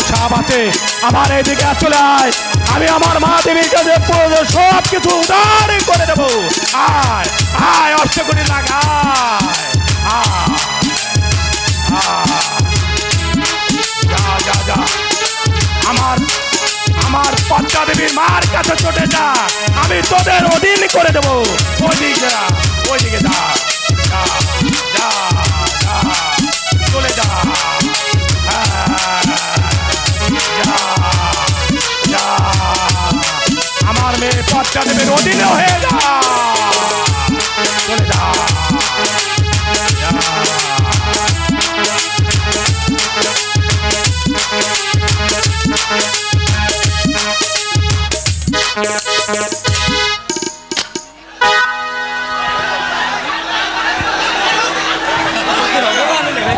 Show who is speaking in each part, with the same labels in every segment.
Speaker 1: সাপ আছে, আমার এদিকে চলে আয়, আমি আমার মা দেবীর কাছে সব কিছু উদার করে দেবো। আয় আয় অষ্টকোটি নাগ, আয় যা যা যা, আমার আমার পদ্মা দেবীর মার কাছে চটে যা, আমি তোদের অধীন করে দেবো। ওইদিকে যা, ওইদিকে যা, যা যা যা, চলে যা, যা যা, আমার মেয়ে পদ্মা দেবীর অধীনে হয়ে যা, চলে যা, যা।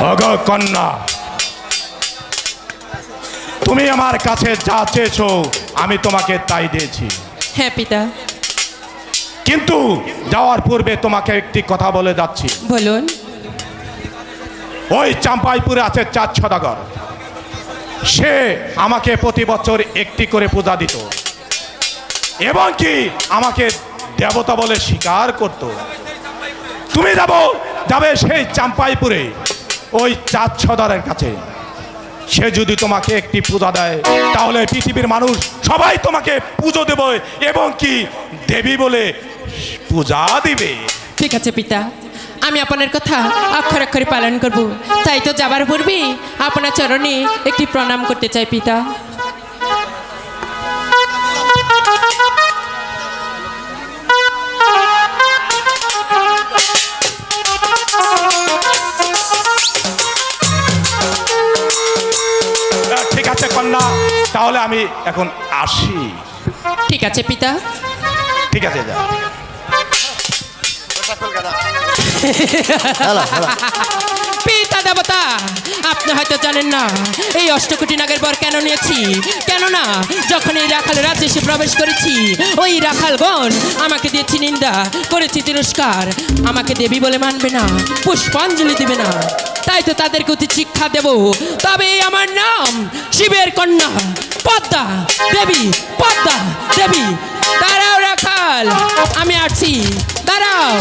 Speaker 1: ওগো কন্যা, তুমি আমার কাছে যা চেয়েছো আমি তোমাকে তাই দিয়েছি।
Speaker 2: হ্যাঁ পিতা।
Speaker 1: কিন্তু যাওয়ার পূর্বে তোমাকে একটি কথা বলে যাচ্ছি।
Speaker 2: বলুন।
Speaker 1: ওই চাম্পাইপুরে আছে চাঁদ সদাগর, সে আমাকে প্রতি বছর একটি করে পূজা দিত এবং কি আমাকে দেবতা বলে স্বীকার করত। তুমি যাবে সেই চাম্পাইপুরে ওই চাঁদ সদাগরের কাছে, সে যদি তোমাকে একটি পূজা দেয় তাহলে পৃথিবীর মানুষ সবাই তোমাকে পুজো দেবে এবং কি দেবী বলে পূজা দিবে।
Speaker 2: ঠিক আছে পিতা, আমি আপনার কথা অক্ষর অক্ষরে পালন করব। তাই তো যাবার পূর্বে আপনার চরণে একটি প্রণাম করতে চাই পিতা।
Speaker 1: ঠিক আছে কন্যা, তাহলে আমি এখন আসি।
Speaker 2: ঠিক আছে পিতা।
Speaker 1: ঠিক আছে, যা।
Speaker 2: পিতা দেবতা, আপনি হয়তো জানেন না এই অষ্টকোটি নাগের বর কেন নিয়েছি। কেননা যখন এই রাখাল রাজ্যে এসে প্রবেশ করেছি, ওই রাখালগণ আমাকে দিয়েছি নিন্দা, করেছি তিরস্কার, আমাকে দেবী বলে মানবে না, পুষ্পাঞ্জলি দিবে না। তাই তো তাদেরকে অতি শিক্ষা দেব। তবে আমার নাম শিবের কন্যা পদ্মা দেবী। পদ্মা দেবী, দাঁড়াও রাখাল, আমি আসছি, দাঁড়াও।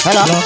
Speaker 3: হ্যালো।